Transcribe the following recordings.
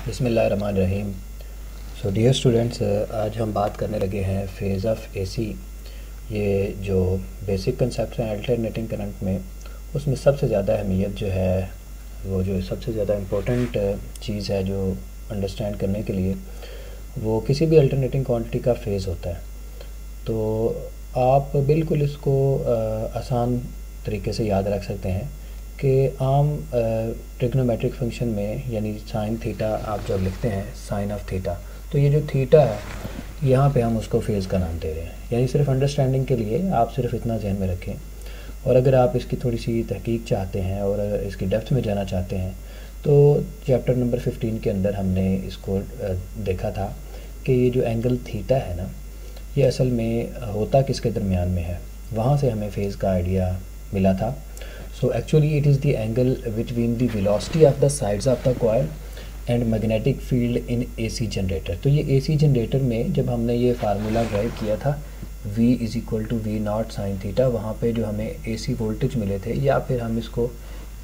बिस्मिल्लाहिर्रहमानिर्रहीम। So dear students, आज हम बात करने लगे हैं फेज़ ऑफ एसी। ये जो बेसिक कंसेप्ट हैं अल्टरनेटिंग करंट में, उसमें सबसे ज़्यादा अहमियत जो है, वो जो सबसे ज़्यादा इम्पोर्टेंट चीज़ है जो अंडरस्टैंड करने के लिए, वो किसी भी अल्टरनेटिंग क्वांटिटी का फेज़ होता है। तो आप बिल्कुल इसको आसान तरीके से याद रख सकते हैं कि आम ट्रिग्नोमेट्रिक फंक्शन में, यानी साइन थीटा आप जब लिखते हैं साइन ऑफ थीटा, तो ये जो थीटा है यहाँ पे हम उसको फेज़ का नाम दे रहे हैं। यानी सिर्फ अंडरस्टैंडिंग के लिए आप सिर्फ इतना ज़हन में रखें। और अगर आप इसकी थोड़ी सी तहकीक चाहते हैं और इसकी डेप्थ में जाना चाहते हैं, तो चैप्टर नंबर 15 के अंदर हमने इसको देखा था कि ये जो एंगल थीटा है ना, ये असल में होता किसके दरमियान में है। वहाँ से हमें फेज़ का आइडिया मिला था। So actually it is the angle between the velocity of the sides of the coil and magnetic field in AC generator. तो ये एसी जनरेटर में जब हमने ये फार्मूला ड्राइव किया था V is equal to V not sine theta, वहाँ पे जो हमें एसी वोल्टेज मिले थे, या फिर हम इसको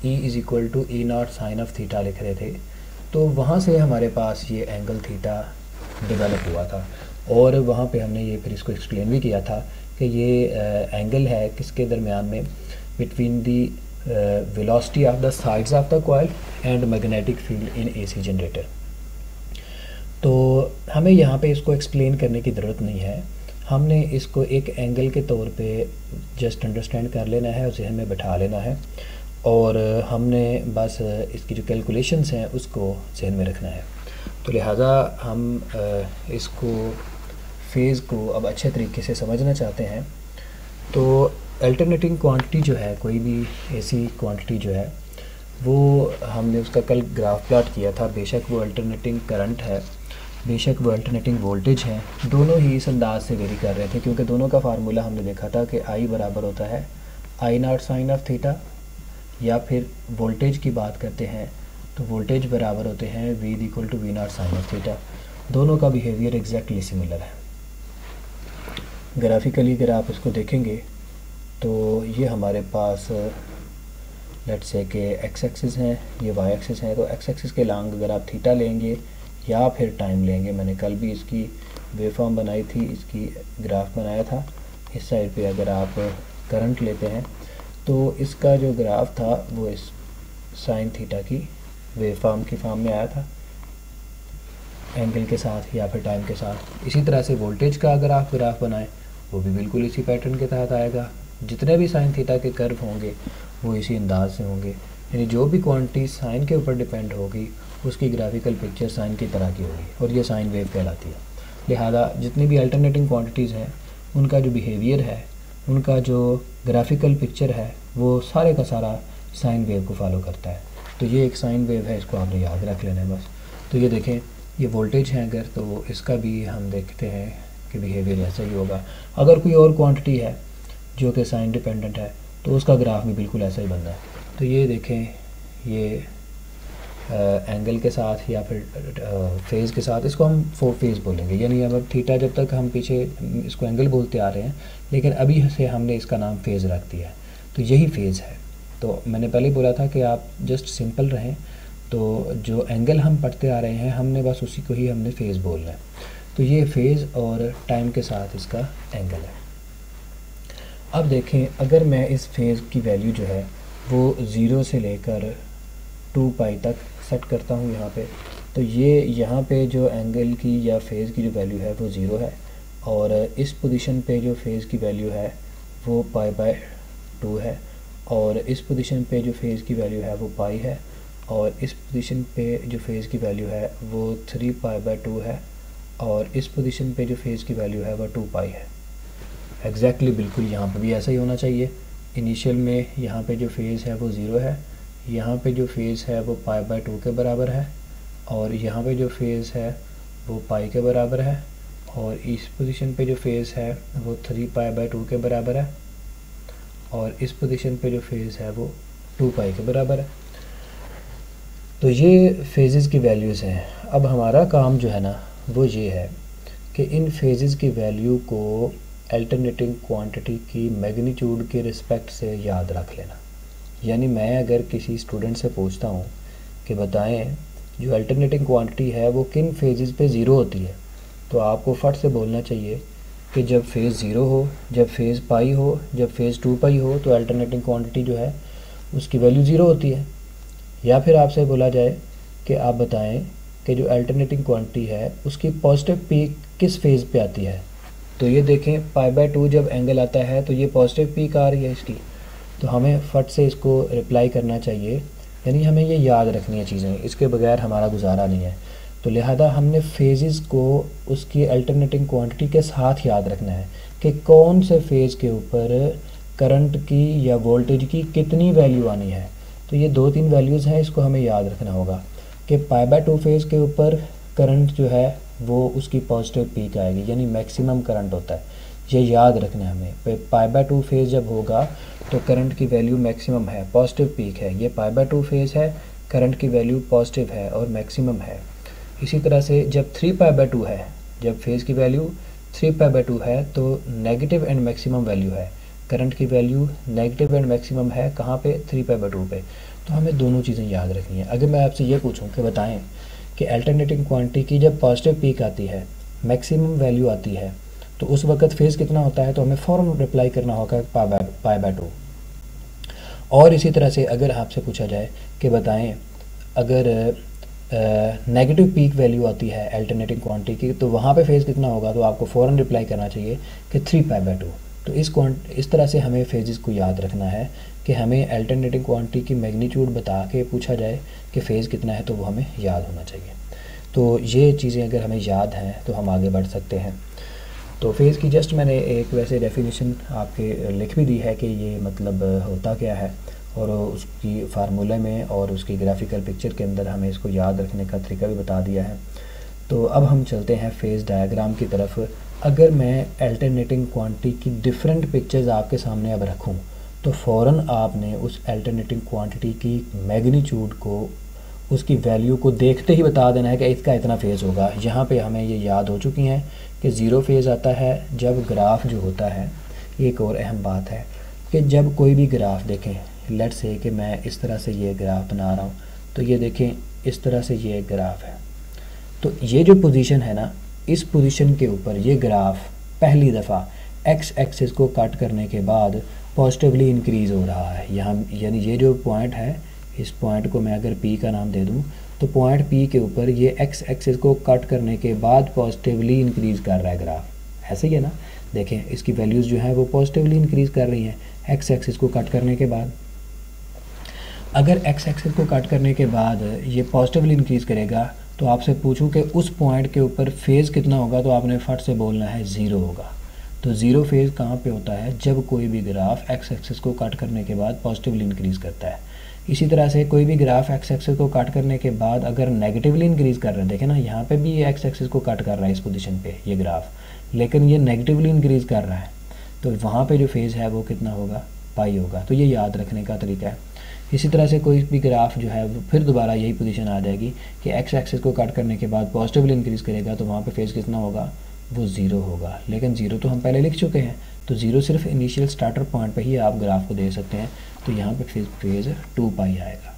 E is equal to E not sine of theta लिख रहे थे, तो वहाँ से हमारे पास ये एंगल थीटा डेवलप हुआ था। और वहाँ पे हमने ये फिर इसको एक्सप्लेन भी किया था कि ये एंगल है किसके दरमियान में, between the velocity of the sides of the coil and magnetic field in AC generator. तो हमें यहाँ पे इसको एक्सप्लेन करने की ज़रूरत नहीं है, हमने इसको एक एंगल के तौर पे जस्ट अंडरस्टैंड कर लेना है और जहन में बैठा लेना है, और हमने बस इसकी जो कैलकुलेशंस हैं उसको जहन में रखना है। तो लिहाजा हम इसको फेज़ को अब अच्छे तरीके से समझना चाहते हैं। तो अल्टरनेटिंग क्वांटिटी जो है, कोई भी एसी क्वांटिटी जो है, वो हमने उसका कल ग्राफ प्लॉट किया था। बेशक वो अल्टरनेटिंग करंट है, बेशक वो अल्टरनेटिंग वोल्टेज है, दोनों ही इस अंदाज से वेरी कर रहे थे, क्योंकि दोनों का फार्मूला हमने देखा था कि आई बराबर होता है आई नॉट साइन ऑफ थीटा, या फिर वोल्टेज की बात करते हैं तो वोल्टेज बराबर होते हैं V equal to V not sine of theta. दोनों का बिहेवियर एग्जैक्टली सिमिलर है। ग्राफिकली अगर आप इसको देखेंगे तो ये हमारे पास लेट्स से कि एक्स एक्सिस हैं, ये वाई एक्सिस है। तो एक्स एक्सिस के लॉन्ग अगर आप थीटा लेंगे या फिर टाइम लेंगे, मैंने कल भी इसकी वेवफॉर्म बनाई थी, इसकी ग्राफ बनाया था। इस साइड पे अगर आप करंट लेते हैं तो इसका जो ग्राफ था वो इस साइन थीटा की वेवफॉर्म की फॉर्म में आया था, एंगल के साथ या फिर टाइम के साथ। इसी तरह से वोल्टेज का अगर आप ग्राफ बनाएं, वो भी बिल्कुल इसी पैटर्न के तहत आएगा। जितने भी साइन थीटा के कर्व होंगे वो इसी अंदाज से होंगे, यानी जो भी क्वांटिटी साइन के ऊपर डिपेंड होगी उसकी ग्राफिकल पिक्चर साइन की तरह की होगी, और ये साइन वेव कहलाती है। लिहाजा जितनी भी अल्टरनेटिंग क्वांटिटीज़ हैं उनका जो बिहेवियर है, उनका जो ग्राफिकल पिक्चर है, वो सारे का सारा साइन वेव को फॉलो करता है। तो ये एक साइन वेव है, इसको आपने याद रख लेना है बस। तो ये देखें, ये वोल्टेज है अगर, तो इसका भी हम देखते हैं कि बिहेवियर ऐसा ही होगा। अगर कोई और क्वांटिटी है जो कि साइन डिपेंडेंट है तो उसका ग्राफ भी बिल्कुल ऐसा ही बनना है। तो ये देखें, ये एंगल के साथ या फिर फेज़ के साथ, इसको हम फोर फेज़ बोलेंगे। यानी अब थीटा जब तक हम पीछे इसको एंगल बोलते आ रहे हैं, लेकिन अभी से हमने इसका नाम फेज़ रख दिया है, तो यही फेज़ है। तो मैंने पहले ही बोला था कि आप जस्ट सिंपल रहें, तो जो एंगल हम पढ़ते आ रहे हैं हमने बस उसी को ही हमने फेज़ बोलना है। तो ये फेज़ और टाइम के साथ इसका एंगल है। अब देखें, अगर मैं इस फेज़ की वैल्यू जो है वो 0 से लेकर 2 पाई तक सेट करता हूँ यहाँ पे, तो ये यहाँ पे जो एंगल की या फेज़ की जो वैल्यू है वो 0 है, और इस पोजीशन पे जो फेज़ की वैल्यू है वो पाई बाय 2 है, और इस पोजीशन पे जो फेज़ की वैल्यू है वो पाई है, और इस पोजीशन पे जो फेज़ की वैल्यू है वो 3 पाई बाय 2 है, और इस पोजीशन पे जो फेज़ की वैल्यू है वो 2 पाई है। एग्जैक्टली बिल्कुल यहाँ पे भी ऐसा ही होना चाहिए। इनिशियल में यहाँ पे जो फेज़ है वो 0 है, यहाँ पे जो फेज़ है वो पाई बाय 2 के बराबर है, और यहाँ पे जो फेज़ है वो पाई के बराबर है, और इस पोजीशन पे जो फेज़ है वो 3 पाई बाय 2 के बराबर है, और इस पोजीशन पे जो फेज़ है वो 2 पाई के बराबर है। तो ये फेजेस की वैल्यूज़ हैं। अब हमारा काम जो है ना वो ये है कि इन फेजेस की वैल्यू को अल्टरनेटिंग क्वांटिटी की मैग्नीट्यूड के रिस्पेक्ट से याद रख लेना। यानी मैं अगर किसी स्टूडेंट से पूछता हूँ कि बताएं जो अल्टरनेटिंग क्वांटिटी है वो किन फेजेस पे ज़ीरो होती है। तो आपको फट से बोलना चाहिए कि जब फेज़ ज़ीरो हो, जब फेज़ पाई हो, जब फेज़ 2 पाई हो, तो अल्टरनेटिंग क्वांटिटी जो है उसकी वैल्यू ज़ीरो होती है। या फिर आपसे बोला जाए कि आप बताएं कि जो अल्टरनेटिंग क्वांटिटी है उसकी पॉजिटिव पीक किस फेज़ पे आती है। तो ये देखें π/2 जब एंगल आता है तो ये पॉजिटिव पीक आ रही है इसकी, तो हमें फट से इसको रिप्लाई करना चाहिए, यानी हमें ये याद रखनी है चीज़ें, इसके बगैर हमारा गुजारा नहीं है। तो लिहाजा हमने फेजेस को उसकी अल्टरनेटिंग क्वांटिटी के साथ याद रखना है कि कौन से फेज़ के ऊपर करंट की या वोल्टेज की कितनी वैल्यू आनी है। तो ये 2-3 वैल्यूज़ हैं, इसको हमें याद रखना होगा कि π/2 फेज़ के ऊपर करंट जो है वो उसकी पॉजिटिव पीक आएगी, यानी मैक्सिमम करंट होता है। ये याद रखना है हमें। π/2 फेज़ जब होगा तो करंट की वैल्यू मैक्सिमम है, पॉजिटिव पीक है। ये π/2 फेज़ है, करंट की वैल्यू पॉजिटिव है और मैक्सिमम है। इसी तरह से जब 3π/2 है, जब फेज़ की वैल्यू 3π/2 है तो नेगेटिव एंड मैक्सिमम वैल्यू है, करंट की वैल्यू नेगेटिव एंड मैक्सिमम है कहाँ पे, 3π/2 पे। तो हमें दोनों चीज़ें याद रखनी है। अगर मैं आपसे ये पूछूं कि बताएं कि अल्टरनेटिंग क्वांटिटी की जब पॉजिटिव पीक आती है, मैक्सिमम वैल्यू आती है, तो उस वक्त फेज़ कितना होता है, तो हमें फ़ौरन रिप्लाई करना होगा π/2। और इसी तरह से अगर आपसे पूछा जाए कि बताएं अगर नेगेटिव पीक वैल्यू आती है अल्टरनेटिंग क्वांटिटी की, तो वहाँ पे फेज़ कितना होगा, तो आपको फ़ौरन रिप्लाई करना चाहिए कि 3π/2। तो इस तरह से हमें फेजेस को याद रखना है कि हमें अल्टरनेटिंग क्वांटिटी की मैग्नीट्यूड बता के पूछा जाए कि फ़ेज़ कितना है तो वो हमें याद होना चाहिए। तो ये चीज़ें अगर हमें याद हैं तो हम आगे बढ़ सकते हैं। तो फेज़ की जस्ट मैंने एक वैसे डेफिनेशन आपके लिख भी दी है कि ये मतलब होता क्या है, और उसकी फार्मूले में और उसकी ग्राफिकल पिक्चर के अंदर हमें इसको याद रखने का तरीका भी बता दिया है। तो अब हम चलते हैं फेज़ डायग्राम की तरफ। अगर मैं अल्टरनेटिंग क्वांटिटी की डिफरेंट पिक्चर्स आपके सामने अब रखूं तो फ़ौरन आपने उस अल्टरनेटिंग क्वांटिटी की मैग्नीट्यूड को, उसकी वैल्यू को देखते ही बता देना है कि इसका इतना फेज़ होगा। यहाँ पे हमें ये याद हो चुकी हैं कि ज़ीरो फेज़ आता है जब ग्राफ जो होता है। एक और अहम बात है कि जब कोई भी ग्राफ देखें, लेट्स से कि मैं इस तरह से ये ग्राफ बना रहा हूँ, तो ये देखें इस तरह से ये ग्राफ है, तो ये जो पोजीशन है ना, इस पोजीशन के ऊपर ये ग्राफ पहली दफ़ा एक्स एक्सिस को कट करने के बाद पॉजिटिवली इंक्रीज़ हो रहा है। यहाँ यानी ये जो पॉइंट है, इस पॉइंट को मैं अगर पी का नाम दे दूँ, तो पॉइंट पी के ऊपर ये एक्स एक्सिस को कट करने के बाद पॉजिटिवली इंक्रीज़ कर रहा है ग्राफ। ऐसे ही है ना, देखें इसकी वैल्यूज़ जो है वो पॉजिटिवली इंक्रीज़ कर रही हैं एक्स एक्सिस को कट करने के बाद। अगर एक्स एक्सिस को कट करने के बाद ये पॉजिटिवली इंक्रीज़ करेगा, तो आपसे पूछूं कि उस पॉइंट के ऊपर फेज़ कितना होगा, तो आपने फट से बोलना है ज़ीरो होगा। तो ज़ीरो फेज़ कहाँ पे होता है, जब कोई भी ग्राफ एक्स एक्सिस को कट करने के बाद पॉजिटिवली इंक्रीज़ करता है। इसी तरह से कोई भी ग्राफ एक्स एक्सिस को कट करने के बाद अगर नेगेटिवली इंक्रीज़ कर रहा है, देखें ना यहाँ पे भी ये एक्स एक्सिस को कट कर रहा है इस पोजीशन पे ये ग्राफ, लेकिन ये नेगेटिवली इंक्रीज़ कर रहा है, तो वहाँ पे जो फेज़ है वो कितना होगा, पाई होगा। तो ये याद रखने का तरीका है। इसी तरह से कोई भी ग्राफ जो है वो फिर दोबारा यही पोजीशन आ जाएगी कि एक्स एक्सिस को कट करने के बाद पॉजिटिवली इंक्रीज़ करेगा, तो वहाँ पे फेज़ कितना होगा, वो ज़ीरो होगा। लेकिन ज़ीरो तो हम पहले लिख चुके हैं, तो ज़ीरो सिर्फ इनिशियल स्टार्टर पॉइंट पे ही आप ग्राफ को दे सकते हैं। तो यहाँ पे फेज़ 2π आएगा।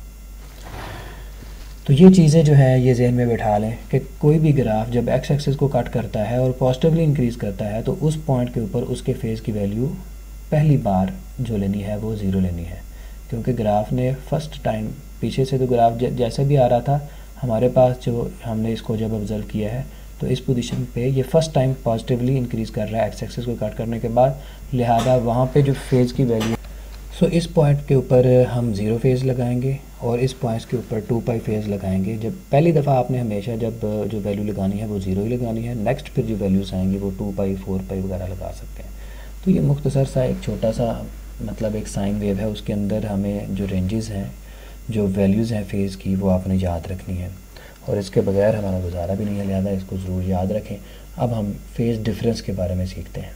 तो ये चीज़ें जो है ये जहन में बैठा लें कि कोई भी ग्राफ जब एक्स एक्सिस को कट करता है और पॉजिटिवली इंक्रीज़ करता है, तो उस पॉइंट के ऊपर उसके फेज़ की वैल्यू पहली बार जो लेनी है वो ज़ीरो लेनी है, क्योंकि ग्राफ ने फर्स्ट टाइम पीछे से तो ग्राफ जैसे भी आ रहा था हमारे पास, जो हमने इसको जब ऑब्ज़र्व किया है तो इस पोजीशन पे ये फर्स्ट टाइम पॉजिटिवली इंक्रीज़ कर रहा है एक्स एक्सिस को कट करने के बाद, लिहाजा वहाँ पे जो फेज़ की वैल्यू, सो इस पॉइंट के ऊपर हम ज़ीरो फेज़ लगाएंगे और इस पॉइंट के ऊपर 2π फेज़ लगाएंगे। जब पहली दफ़ा आपने हमेशा जब जो वैल्यू लगानी है वो ज़ीरो ही लगानी है, नेक्स्ट फिर जो वैल्यूज़ आएंगी वो 2π 4π वगैरह लगा सकते हैं। तो ये मुख्तसर सा एक छोटा सा मतलब एक साइन वेव है, उसके अंदर हमें जो रेंजेस हैं, जो वैल्यूज़ हैं फेज़ की, वो आपने याद रखनी है और इसके बगैर हमारा गुजारा भी नहीं है, लिहाजा इसको ज़रूर याद रखें। अब हम फेज़ डिफरेंस के बारे में सीखते हैं।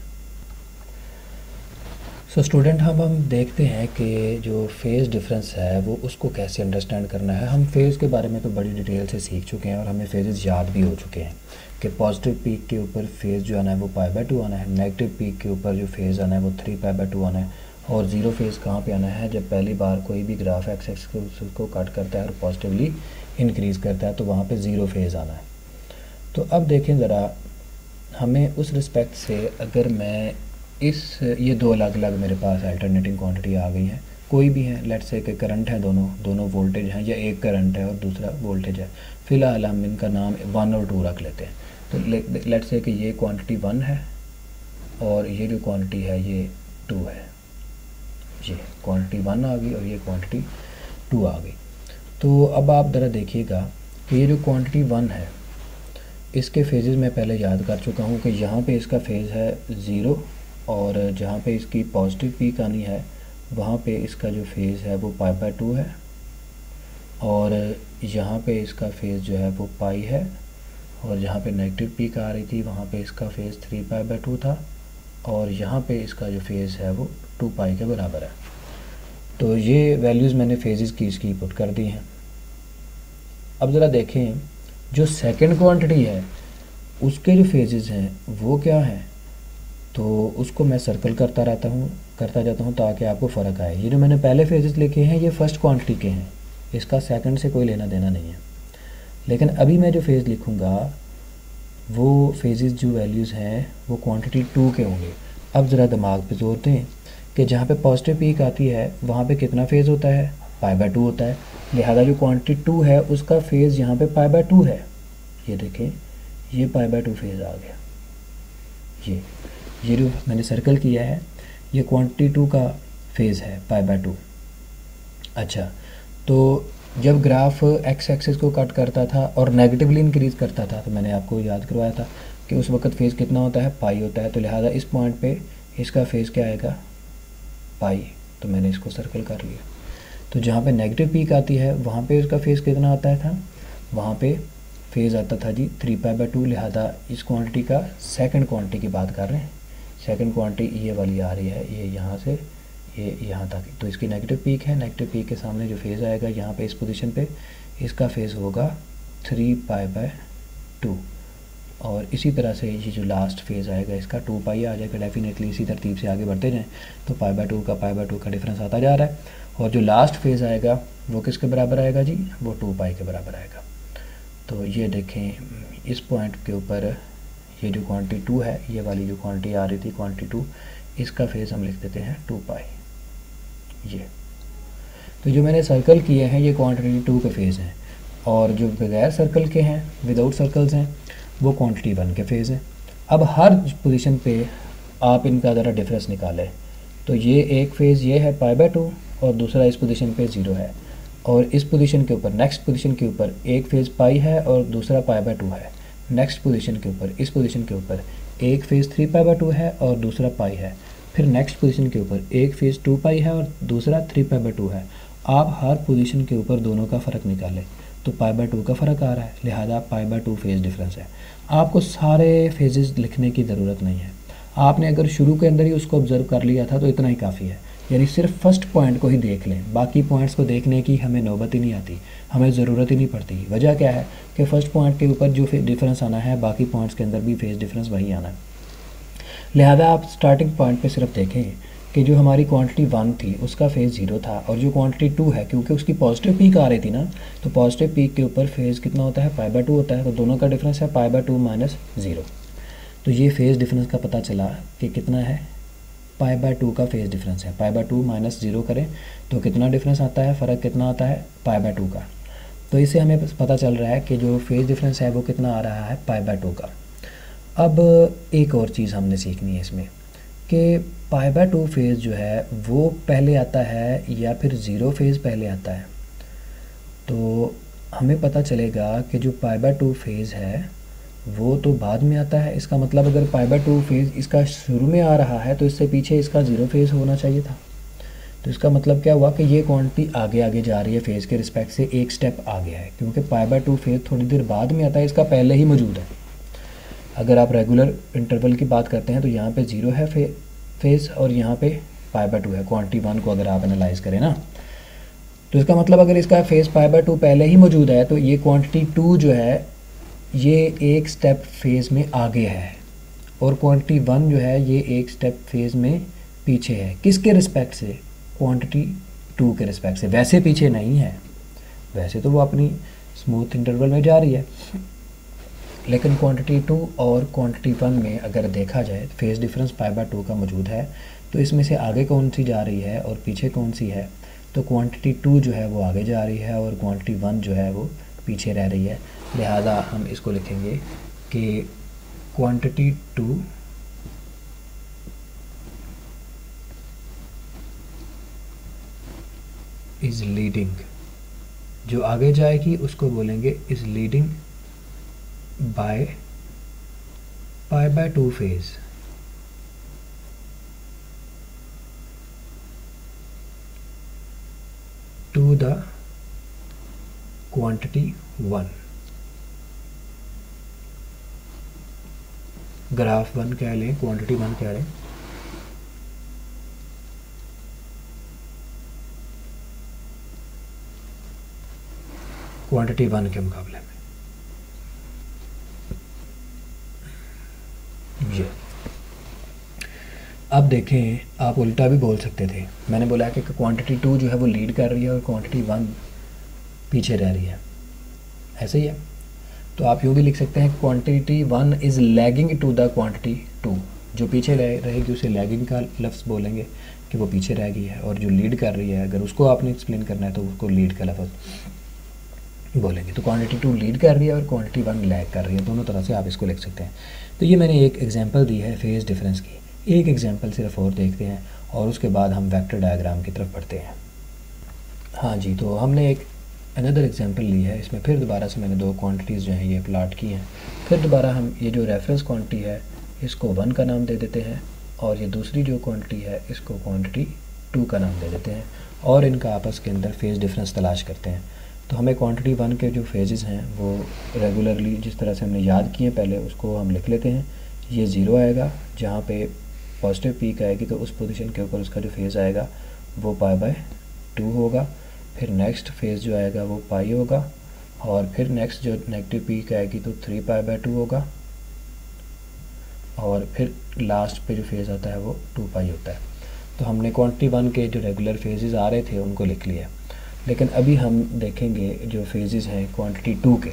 सो स्टूडेंट, हम देखते हैं कि जो फेज़ डिफरेंस है वो उसको कैसे अंडरस्टैंड करना है। हम फेज़ के बारे में तो बड़ी डिटेल से सीख चुके हैं और हमें फेजेस याद भी हो चुके हैं कि पॉजिटिव पीक के ऊपर फेज़ जो आना है वो π/2 आना है, नेगेटिव पीक के ऊपर जो फेज़ आना है वो 3π/2 आना है, और ज़ीरो फेज़ कहाँ पे आना है, जब पहली बार कोई भी ग्राफ एक्स एक्सिस को कट करता है और पॉजिटिवली इंक्रीज़ करता है तो वहाँ पे ज़ीरो फेज़ आना है। तो अब देखें ज़रा, हमें उस रिस्पेक्ट से अगर मैं ये दो अलग अलग मेरे पास अल्टरनेटिंग क्वांटिटी आ गई हैं, कोई भी है, लेट्स से कि करंट है, दोनों वोल्टेज हैं, या एक करंट है और दूसरा वोल्टेज है, फ़िलहाल हम इनका नाम 1 और 2 रख लेते हैं। तो लेट्स से कि ये क्वांटिटी 1 है और ये जो क्वांटिटी है ये 2 है। ये क्वांटिटी 1 आ गई और ये क्वांटिटी 2 आ गई। तो अब आप ज़रा देखिएगा कि ये जो क्वांटिटी 1 है इसके फेजेस मैं पहले याद कर चुका हूँ कि यहाँ पे इसका फेज़ है 0 और जहाँ पे इसकी पॉजिटिव पीक आनी है वहाँ पे इसका जो फेज़ है वो π/2 है, और यहाँ पे इसका फेज़ जो है वो पाई है, और जहाँ पे नेगेटिव पीक आ रही थी वहाँ पे इसका फेज़ 3π/2 था, और यहाँ पे इसका जो फेज़ है वो 2π के बराबर है। तो ये वैल्यूज़ मैंने फेजेस की इसकी पुट कर दी हैं। अब ज़रा देखें जो सेकंड क्वांटिटी है उसके जो फेजेस हैं वो क्या हैं, तो उसको मैं सर्कल करता जाता हूँ ताकि आपको फ़र्क आए। ये जो मैंने पहले फेजेस लिखे हैं ये फर्स्ट क्वांटिटी के हैं, इसका सेकंड से कोई लेना देना नहीं है। लेकिन अभी मैं जो फेज़ लिखूँगा वो फेजेस जो वैल्यूज़ हैं वो क्वांटिटी 2 के होंगे। अब ज़रा दिमाग पे जोर दें कि जहाँ पे पॉजिटिव पीक आती है वहाँ पे कितना फेज़ होता है, π/2 होता है। लिहाजा जो क्वांटिटी 2 है उसका फेज़ यहाँ पे π/2 है। ये देखें, ये π/2 फेज़ आ गया। ये जो मैंने सर्कल किया है ये क्वांटिटी 2 का फेज़ है π/2। अच्छा, तो जब ग्राफ एक्स एक्सिस को कट करता था और नेगेटिवली इंक्रीज़ करता था तो मैंने आपको याद करवाया था कि उस वक्त फेज़ कितना होता है, पाई होता है। तो लिहाजा इस पॉइंट पे इसका फेज़ क्या आएगा, पाई। तो मैंने इसको सर्कल कर लिया। तो जहाँ पे नेगेटिव पीक आती है वहाँ पे उसका फेज़ कितना आता था, वहाँ पे फेज़ आता था जी 3π/2। लिहाजा इस क्वांटिटी का सेकंड क्वांटिटी की बात कर रहे हैं। सेकंड क्वांटिटी ये वाली आ रही है, ये यहाँ से ये यहाँ तक। तो इसकी नेगेटिव पीक है, नेगेटिव पीक के सामने जो फेज़ आएगा यहाँ पे इस पोजीशन पे इसका फेज़ होगा 3π/2। और इसी तरह से ये जो लास्ट फेज़ आएगा इसका 2π आ जाएगा। डेफिनेटली इसी तरतीब से आगे बढ़ते जाएँ तो π/2 का डिफरेंस आता जा रहा है। और जो लास्ट फेज़ आएगा वो किसके बराबर आएगा जी, वो 2π के बराबर आएगा। तो ये देखें इस पॉइंट के ऊपर ये जो क्वांटिटी 2 है, ये वाली जो क्वांटिटी आ रही थी क्वांटिटी 2, इसका फेज़ हम लिख देते हैं 2π। ये तो जो मैंने सर्कल किए हैं ये क्वांटिटी 2 के फेज़ हैं, और जो बगैर सर्कल के हैं, विदाउट सर्कल्स हैं, वो क्वांटिटी 1 के फेज़ हैं। अब हर पोजीशन पे आप इनका ज़रा डिफरेंस निकालें। तो ये एक फेज़ ये है π/2 और दूसरा इस पोजीशन पे 0 है, और इस पोजीशन के ऊपर नेक्स्ट पोजीशन के ऊपर एक फेज़ पाई है और दूसरा π/2 है। नेक्स्ट पोजीशन के ऊपर इस पोजीशन के ऊपर एक फेज़ 3π/2 है और दूसरा पाई है। फिर नेक्स्ट पोजीशन के ऊपर एक फेज़ 2π है और दूसरा 3π/2 है। आप हर पोजीशन के ऊपर दोनों का फ़र्क निकालें तो π/2 का फ़र्क आ रहा है, लिहाजा π/2 फेज़ डिफरेंस है। आपको सारे फेजेस लिखने की ज़रूरत नहीं है। आपने अगर शुरू के अंदर ही उसको ऑब्ज़र्व कर लिया था तो इतना ही काफ़ी है, यानी सिर्फ फर्स्ट पॉइंट को ही देख लें, बाकी पॉइंट्स को देखने की हमें नौबत ही नहीं आती, हमें ज़रूरत ही नहीं पड़ती। वजह क्या है कि फ़र्स्ट पॉइंट के ऊपर जो डिफरेंस आना है बाकी पॉइंट्स के अंदर भी फेज़ डिफरेंस वही आना है। लिहाजा आप स्टार्टिंग पॉइंट पे सिर्फ देखें कि जो हमारी क्वांटिटी 1 थी उसका फेज़ 0 था, और जो क्वांटिटी 2 है क्योंकि उसकी पॉजिटिव पीक आ रही थी ना, तो पॉजिटिव पीक के ऊपर फेज़ कितना होता है, π/2 होता है। तो दोनों का डिफरेंस है π/2 - 0। तो ये फेज़ डिफरेंस का पता चला कि कितना है, π/2 का फेज़ डिफरेंस है। π/2 - 0 करें तो कितना डिफरेंस आता है, फ़र्क कितना आता है, π/2 का। तो इससे हमें पता चल रहा है कि जो फेज़ डिफरेंस है वो कितना आ रहा है, π/2 का। अब एक और चीज़ हमने सीखनी है इसमें कि π/2 फेज़ जो है वो पहले आता है या फिर 0 फेज़ पहले आता है। तो हमें पता चलेगा कि जो π/2 फेज़ है वो तो बाद में आता है। इसका मतलब अगर π/2 फेज़ इसका शुरू में आ रहा है तो इससे पीछे इसका 0 फेज़ होना चाहिए था। तो इसका मतलब क्या हुआ कि ये क्वांटिटी आगे आगे जा रही है, फेज़ के रिस्पेक्ट से एक स्टेप आगे है, क्योंकि π/2 फेज़ थोड़ी देर बाद में आता है, इसका पहले ही मौजूद है। अगर आप रेगुलर इंटरवल की बात करते हैं तो यहाँ पे 0 है फेज़ और यहाँ पे π/2 है। क्वांटिटी 1 को अगर आप एनालाइज करें ना, तो इसका मतलब अगर इसका फेज़ π/2 पहले ही मौजूद है तो ये क्वांटिटी 2 जो है ये एक स्टेप फेज़ में आगे है, और क्वांटिटी 1 जो है ये एक स्टेप फेज़ में पीछे है। किसके रिस्पेक्ट से, क्वांटिटी 2 के रिस्पेक्ट से। वैसे पीछे नहीं है, वैसे तो वो अपनी स्मूथ इंटरवल में जा रही है। लेकिन क्वांटिटी 2 और क्वांटिटी 1 में अगर देखा जाए फेज़ डिफरेंस π/2 का मौजूद है, तो इसमें से आगे कौन सी जा रही है और पीछे कौन सी है? तो क्वांटिटी 2 जो है वो आगे जा रही है और क्वांटिटी 1 जो है वो पीछे रह रही है। लिहाजा हम इसको लिखेंगे कि क्वांटिटी 2 इज़ लीडिंग, जो आगे जाएगी उसको बोलेंगे is leading by π/2 phase. To the quantity 1। Graph 1 कह लें, क्वांटिटी 1 कह लें। क्वांटिटी 1 के मुकाबले में ये। अब देखें, आप उल्टा भी बोल सकते थे। मैंने बोला कि क्वांटिटी 2 जो है वो लीड कर रही है और क्वांटिटी 1 पीछे रह रही है, ऐसे ही है। तो आप यूँ भी लिख सकते हैं quantity 1 is lagging to the quantity 2। जो पीछे रहेगी उसे लैगिंग का लफ्ज़ बोलेंगे कि वो पीछे रह गई है, और जो लीड कर रही है अगर उसको आपने एक्सप्लेन करना है तो उसको लीड का लफ्ज़ बोलेंगे। तो क्वांटिटी 2 लीड कर रही है और क्वांटिटी 1 लैग कर रही है, दोनों तरह से आप इसको लिख सकते हैं। तो ये मैंने एक एग्जांपल दी है फेज़ डिफरेंस की। एक एग्जांपल सिर्फ और देखते हैं और उसके बाद हम वेक्टर डायग्राम की तरफ बढ़ते हैं। हाँ जी, तो हमने एक अनदर एग्जांपल ली है। इसमें फिर दोबारा से मैंने दो क्वांटिटीज़ जो हैं ये प्लाट की हैं। फिर दोबारा हम ये जो रेफरेंस क्वांटिटी है इसको 1 का नाम दे देते हैं, और ये दूसरी जो क्वांटिटी है इसको क्वांटिटी 2 का नाम दे देते हैं, और इनका आपस के अंदर फेज़ डिफरेंस तलाश करते हैं। तो हमें क्वांटिटी 1 के जो फेजेस हैं वो रेगुलरली जिस तरह से हमने याद किए पहले उसको हम लिख लेते हैं। ये 0 आएगा, जहाँ पे पॉजिटिव पीक आएगी तो उस पोजीशन के ऊपर उसका जो फेज़ आएगा वो π/2 होगा। फिर नेक्स्ट फेज़ जो आएगा वो पाई होगा, और फिर नेक्स्ट जो नेगेटिव पीक आएगी तो 3π/2 होगा, और फिर लास्ट पे जो फेज़ आता है वो 2π होता है। तो हमने क्वांटिटी 1 के जो रेगुलर फेजेस आ रहे थे उनको लिख लिया। लेकिन अभी हम देखेंगे जो फेजेस हैं क्वांटिटी 2 के।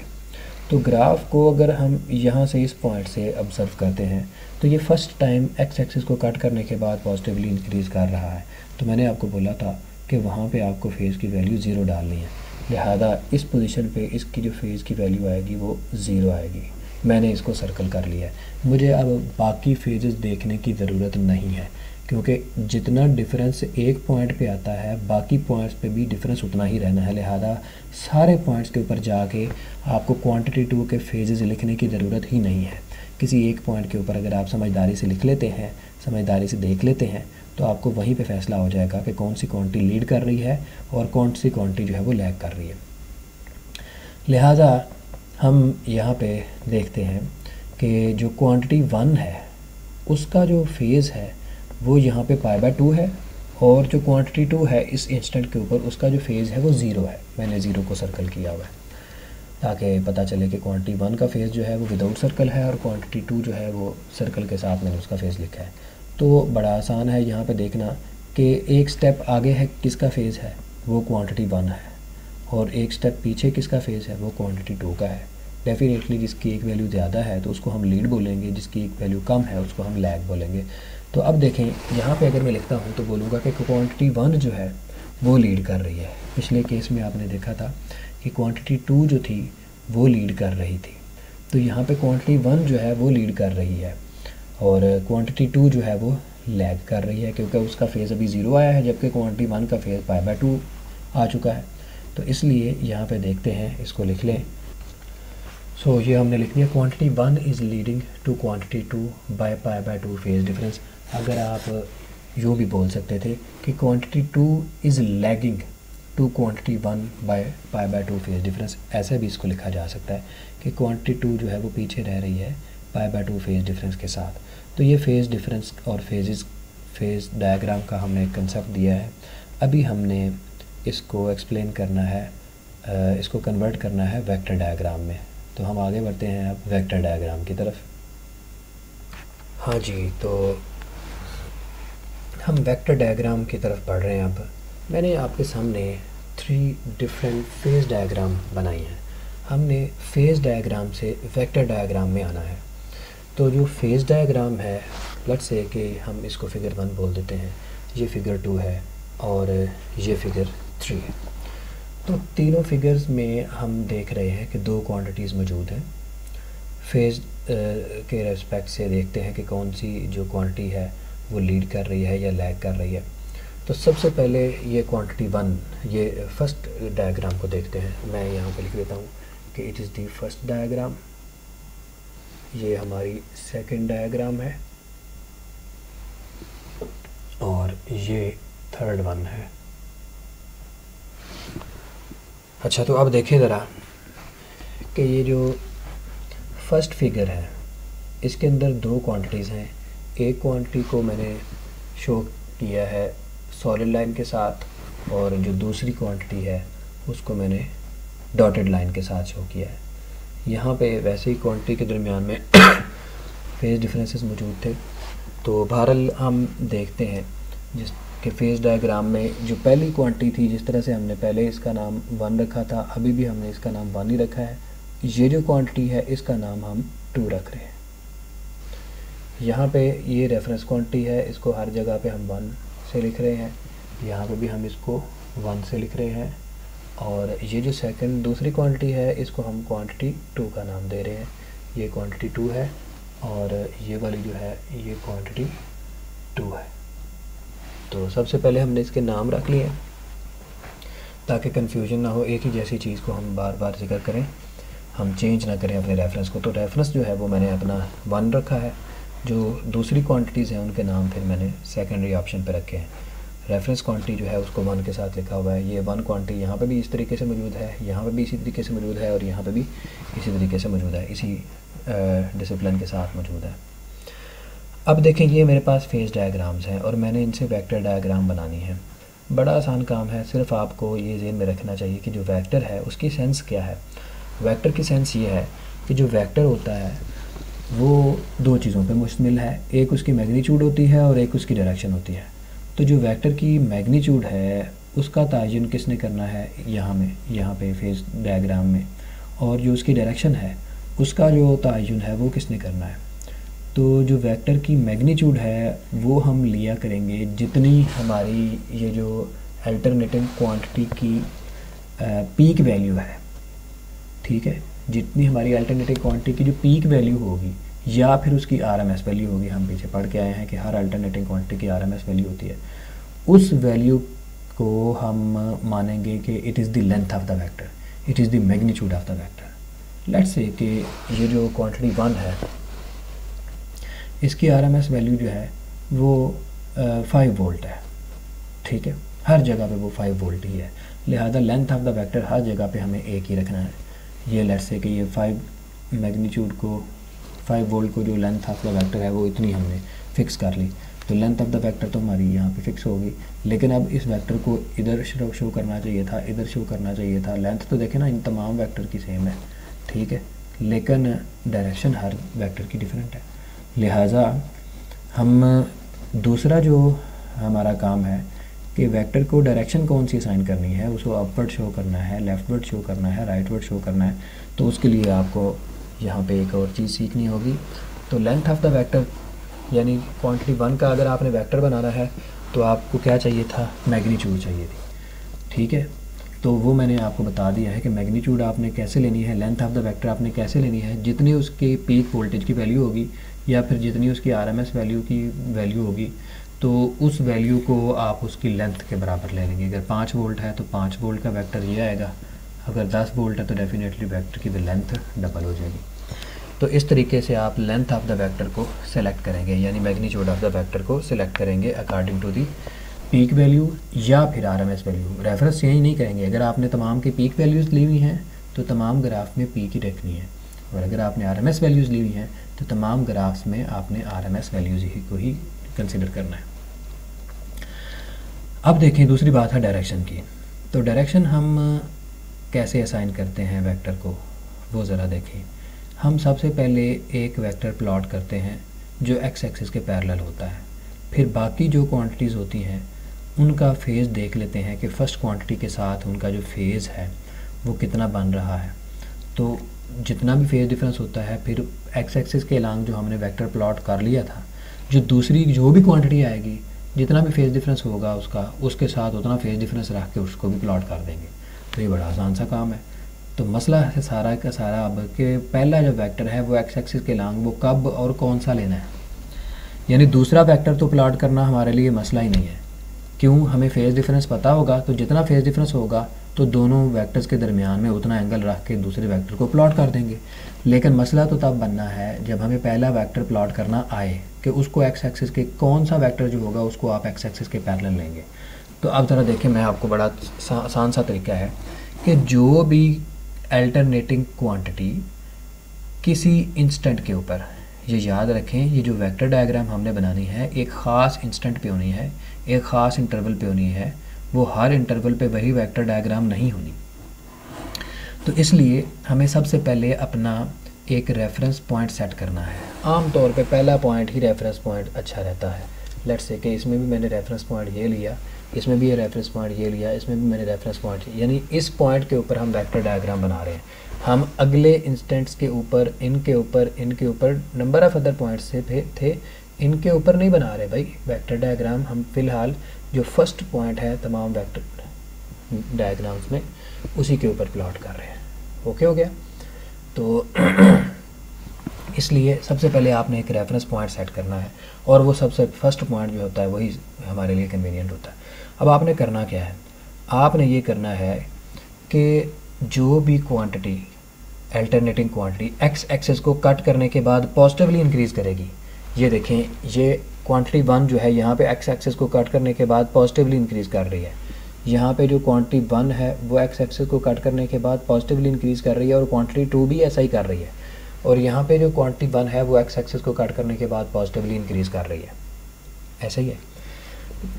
तो ग्राफ को अगर हम यहाँ से इस पॉइंट से ऑब्ज़र्व करते हैं तो ये फर्स्ट टाइम एक्स एक्सिस को कट करने के बाद पॉजिटिवली इंक्रीज़ कर रहा है। तो मैंने आपको बोला था कि वहाँ पे आपको फेज़ की वैल्यू 0 डालनी है, लिहाजा इस पोजीशन पे इसकी जो फेज़ की वैल्यू आएगी वो 0 आएगी। मैंने इसको सर्कल कर लिया है। मुझे अब बाकी फेजेस देखने की ज़रूरत नहीं है, क्योंकि जितना डिफरेंस एक पॉइंट पे आता है बाकी पॉइंट्स पे भी डिफरेंस उतना ही रहना है। लिहाजा सारे पॉइंट्स के ऊपर जाके आपको क्वांटिटी 2 के फेजेस लिखने की ज़रूरत ही नहीं है। किसी एक पॉइंट के ऊपर अगर आप समझदारी से लिख लेते हैं, समझदारी से देख लेते हैं, तो आपको वहीं पे फैसला हो जाएगा कि कौन सी क्वांटिटी लीड कर रही है और कौन सी क्वांटिटी जो है वो लैग कर रही है। लिहाजा हम यहाँ पे देखते हैं कि जो क्वांटिटी 1 है उसका जो फेज़ है वो यहाँ पे π/2 है, और जो क्वांटिटी 2 है इस इंस्टेंट के ऊपर उसका जो फेज़ है वो 0 है। मैंने 0 को सर्कल किया हुआ है ताकि पता चले कि क्वांटिटी 1 का फेज़ जो है वो विदाउट सर्कल है और क्वांटिटी 2 जो है वो सर्कल के साथ मैंने उसका फेज़ लिखा है। तो बड़ा आसान है यहाँ पे देखना कि एक स्टेप आगे है किसका फेज़ है वो क्वांटिटी 1 है, और एक स्टेप पीछे किसका फेज़ है वो क्वांटिटी 2 का है। डेफिनेटली जिसकी एक वैल्यू ज़्यादा है तो उसको हम लीड बोलेंगे, जिसकी एक वैल्यू कम है उसको हम लैग बोलेंगे। तो अब देखें यहाँ पे अगर मैं लिखता हूँ तो बोलूँगा कि क्वांटिटी 1 जो है वो लीड कर रही है। पिछले केस में आपने देखा था कि क्वांटिटी 2 जो थी वो लीड कर रही थी, तो यहाँ पे क्वांटिटी 1 जो है वो लीड कर रही है और क्वांटिटी 2 जो है वो लैग कर रही है, क्योंकि उसका फेज़ अभी 0 आया है जबकि क्वांटिटी 1 का फेज़ π/2 आ चुका है। तो इसलिए यहाँ पे देखते हैं, इसको लिख लें। सो ये हमने लिख दिया quantity 1 is leading to quantity 2 by π/2 phase difference. अगर आप यूँ भी बोल सकते थे कि quantity 2 is lagging to quantity 1 by π/2 phase difference, ऐसे भी इसको लिखा जा सकता है कि क्वांटिटी 2 जो है वो पीछे रह रही है π/2 फेज़ डिफरेंस के साथ। तो ये फेज़ डिफरेंस और फेज़ डायग्राम का हमने एक कंसेप्ट दिया है। अभी हमने इसको एक्सप्लेन करना है, इसको कन्वर्ट करना है वेक्टर डायग्राम में। तो हम आगे बढ़ते हैं अब वेक्टर डायग्राम की तरफ। हाँ जी, तो हम वेक्टर डायग्राम की तरफ बढ़ रहे हैं। अब मैंने आपके सामने 3 डिफरेंट फेज़ डायग्राम बनाई हैं। हमने फेज़ डायग्राम से वेक्टर डायग्राम में आना है। तो जो फेज़ डायग्राम है, लेट्स से कि हम इसको फिगर 1 बोल देते हैं, ये फिगर 2 है और ये फिगर 3 है। तो तीनों फिगर्स में हम देख रहे हैं कि दो क्वांटिटीज़ मौजूद हैं। फेज़ के रेस्पेक्ट से देखते हैं कि कौन सी जो क्वांटिटी है वो लीड कर रही है या लैग कर रही है। तो सबसे पहले ये क्वांटिटी 1, ये फर्स्ट डायग्राम को देखते हैं। मैं यहाँ पे लिख देता हूँ कि it is the first diagram, ये हमारी सेकंड डायग्राम है और ये थर्ड वन है। अच्छा, तो अब देखिए ज़रा कि ये जो फर्स्ट फिगर है इसके अंदर दो क्वांटिटीज़ हैं। एक क्वांटिटी को मैंने शो किया है सॉलिड लाइन के साथ और जो दूसरी क्वांटिटी है उसको मैंने डॉटेड लाइन के साथ शो किया है। यहाँ पे वैसे ही क्वांटिटी के दरमियान में फेज़ डिफरेंसेस मौजूद थे। तो बहरहाल हम देखते हैं जिस के फेज़ डायग्राम में जो पहली क्वांटिटी थी, जिस तरह से हमने पहले इसका नाम 1 रखा था, अभी भी हमने इसका नाम 1 ही रखा है। ये जो क्वांटिटी है इसका नाम हम 2 रख रहे हैं। यहाँ पे ये रेफरेंस क्वांटिटी है, इसको हर जगह पे हम 1 से लिख रहे हैं, यहाँ पे भी हम इसको 1 से लिख रहे हैं। और ये जो सेकंड दूसरी क्वांटिटी है इसको हम क्वांटिटी 2 का नाम दे रहे हैं। ये क्वांटिटी 2 है और ये वाली जो है ये क्वांटिटी 2 है। तो सबसे पहले हमने इसके नाम रख लिए ताकि कन्फ्यूजन ना हो, एक ही जैसी चीज़ को हम बार बार जिक्र करें, हम चेंज ना करें अपने रेफरेंस को। तो रेफरेंस जो है वो मैंने अपना 1 रखा है, जो दूसरी क्वांटिटीज़ हैं उनके नाम फिर मैंने सेकेंडरी ऑप्शन पे रखे हैं। रेफरेंस क्वांटिटी जो है उसको 1 के साथ लिखा हुआ है। ये 1 क्वांटिटी यहाँ पे भी इस तरीके से मौजूद है, यहाँ पे भी इसी तरीके से मौजूद है और यहाँ पे भी इसी तरीके से मौजूद है, इसी डिसिप्लिन के साथ मौजूद है। अब देखें, ये मेरे पास फेज़ डायग्राम्स हैं और मैंने इनसे वेक्टर डायग्राम बनानी है। बड़ा आसान काम है, सिर्फ आपको ये ज़हन में रखना चाहिए कि जो वेक्टर है उसकी सेंस क्या है। वेक्टर की सेंस ये है कि जो वेक्टर होता है वो दो चीज़ों पर मुश्तमिल है, एक उसकी मैग्नीट्यूड होती है और एक उसकी डायरेक्शन होती है। तो जो वेक्टर की मैग्नीट्यूड है उसका तयन किसने करना है यहाँ पे फेज़ डायग्राम में, और जो उसकी डायरेक्शन है उसका जो तयन है वो किसने करना है। तो जो वेक्टर की मैग्नीट्यूड है वो हम लिया करेंगे जितनी हमारी ये जो अल्टरनेटिंग क्वांटिटी की पीक वैल्यू है, ठीक है, जितनी हमारी अल्टरनेटिव क्वांटिटी की जो पीक वैल्यू होगी या फिर उसकी आरएमएस वैल्यू होगी। हम पीछे पढ़ के आए हैं कि हर अल्टरनेटिव क्वांटिटी की आरएमएस वैल्यू होती है। उस वैल्यू को हम मानेंगे कि it is the length of the vector, it is the magnitude of the vector. Let's say कि ये जो क्वांटिटी 1 है इसकी आरएमएस वैल्यू जो है वो 5 वोल्ट है, ठीक है, हर जगह पे वो 5 वोल्ट ही है, लिहाजा लेंथ ऑफ द वेक्टर हर जगह पे हमें एक ही रखना है। ये लेट्स से कि ये 5 मैग्नीट्यूड को 5 वोल्ट को जो लेंथ ऑफ द वेक्टर है वो इतनी हमने फ़िक्स कर ली। तो लेंथ ऑफ द वेक्टर तो हमारी यहाँ पे फिक्स होगी, लेकिन अब इस वेक्टर को इधर शो करना चाहिए था, इधर शो करना चाहिए था। लेंथ तो देखें ना, इन तमाम वेक्टर की सेम है, ठीक है, लेकिन डायरेक्शन हर वेक्टर की डिफरेंट है। लिहाजा हम दूसरा जो हमारा काम है कि वेक्टर को डायरेक्शन कौन सी असाइन करनी है, उसको अपवर्ड शो करना है, लेफ्टवर्ड शो करना है, राइटवर्ड शो करना है। तो उसके लिए आपको यहाँ पे एक और चीज़ सीखनी होगी। तो लेंथ ऑफ द वेक्टर यानी क्वांटिटी 1 का अगर आपने वेक्टर बनाना है तो आपको क्या चाहिए था, मैग्नीट्यूड चाहिए थी, ठीक है। तो वो मैंने आपको बता दिया है कि मैग्नीट्यूड आपने कैसे लेनी है, लेंथ ऑफ द वेक्टर आपने कैसे लेनी है, जितनी उसकी पीक वोल्टेज की वैल्यू होगी या फिर जितनी उसकी आरएमएस वैल्यू की वैल्यू होगी, तो उस वैल्यू को आप उसकी लेंथ के बराबर ले लेंगे। अगर 5 वोल्ट है तो 5 वोल्ट का वेक्टर ये आएगा, अगर 10 वोल्ट है तो डेफिनेटली वेक्टर की लेंथ डबल हो जाएगी। तो इस तरीके से आप लेंथ ऑफ द वेक्टर को सिलेक्ट करेंगे, यानी मैग्नीट्यूड ऑफ द वेक्टर को सिलेक्ट करेंगे according to the peak value या फिर आरएमएस वैल्यू। रेफरेंस यही नहीं करेंगे, अगर आपने तमाम की पीक वैल्यूज़ ली हुई हैं तो तमाम ग्राफ में पीक ही रखनी है, और अगर आपने आरएमएस वैल्यूज़ ली हुई हैं तो तमाम ग्राफ्स में आपने आरएमएस वैल्यूज़ ही को ही कंसिडर करना है। अब देखें, दूसरी बात है डायरेक्शन की। तो डायरेक्शन हम कैसे असाइन करते हैं वेक्टर को, वो ज़रा देखें। हम सबसे पहले एक वेक्टर प्लॉट करते हैं जो एक्स एक्सिस के पैरेलल होता है, फिर बाकी जो क्वांटिटीज़ होती हैं उनका फेज़ देख लेते हैं कि फ़र्स्ट क्वांटिटी के साथ उनका जो फेज़ है वो कितना बन रहा है। तो जितना भी फेज डिफरेंस होता है फिर एक्स एक्सिस के अलॉन्ग जो हमने वेक्टर प्लॉट कर लिया था, जो दूसरी जो भी क्वांटिटी आएगी जितना भी फेज डिफरेंस होगा उसका, उसके साथ उतना फेज डिफरेंस रख के उसको भी प्लॉट कर देंगे। तो ये बड़ा आसान सा काम है। तो मसला है सारा का सारा अब कि पहला जो वेक्टर है वो एक्स एक्सिस के अलॉन्ग वो कब और कौन सा लेना है, यानी दूसरा वेक्टर तो प्लॉट करना हमारे लिए मसला ही नहीं है। क्यों, हमें फेज डिफरेंस पता होगा, तो जितना फेज डिफरेंस होगा तो दोनों वेक्टर्स के दरमियान में उतना एंगल रख के दूसरे वेक्टर को प्लॉट कर देंगे। लेकिन मसला तो तब बनना है जब हमें पहला वेक्टर प्लॉट करना आए कि उसको एक्स एक्सिस के कौन सा वेक्टर जो होगा उसको आप एक्स एक्सिस के पैरेलल लेंगे। तो अब ज़रा देखें, मैं आपको बड़ा आसान सा तरीका है कि जो भी अल्टरनेटिंग क्वांटिटी किसी इंस्टेंट के ऊपर, ये याद रखें ये जो वेक्टर डायग्राम हमने बनानी है एक ख़ास इंस्टेंट पे होनी है, एक ख़ास इंटरवल पे होनी है, वो हर इंटरवल पे वही वेक्टर डायग्राम नहीं होनी। तो इसलिए हमें सबसे पहले अपना एक रेफरेंस पॉइंट सेट करना है। आम तौर पे पहला पॉइंट ही रेफरेंस पॉइंट अच्छा रहता है। लेट्स से कि इसमें भी मैंने रेफरेंस पॉइंट ये लिया, इसमें भी ये रेफरेंस पॉइंट ये लिया, इसमें भी मैंने रेफरेंस पॉइंट, यानी इस पॉइंट के ऊपर हम वेक्टर डायग्राम बना रहे हैं। हम अगले इंस्टेंट्स के ऊपर, इनके ऊपर नंबर ऑफ़ अदर पॉइंट्स से थे, इनके ऊपर नहीं बना रहे भाई वेक्टर डायग्राम। हम फ़िलहाल जो फर्स्ट पॉइंट है तमाम वेक्टर डायग्राम्स में उसी के ऊपर प्लॉट कर रहे हैं। ओके हो गया। तो इसलिए सबसे पहले आपने एक रेफरेंस पॉइंट सेट करना है और वो सबसे फर्स्ट पॉइंट जो होता है वही हमारे लिए कन्वीनियंट होता है। अब आपने करना क्या है, आपने ये करना है कि जो भी quantity alternating quantity x axis को कट करने के बाद पॉजिटिवली इंक्रीज़ करेगी, ये देखें ये क्वांटिटी 1 जो है यहाँ पे एक्स एक्सिस को कट करने के बाद पॉजिटिवली इंक्रीज़ कर रही है। यहाँ पे जो क्वांटिटी 1 है वो एक्स एक्सिस को कट करने के बाद पॉजिटिवली इंक्रीज़ कर रही है और क्वांटिटी 2 भी ऐसा ही कर रही है। और यहाँ पे जो क्वांटिटी 1 है वो एक्स एक्सिस को कट करने के बाद पॉजिटिवली इंक्रीज़ कर रही है। ऐसा ही है।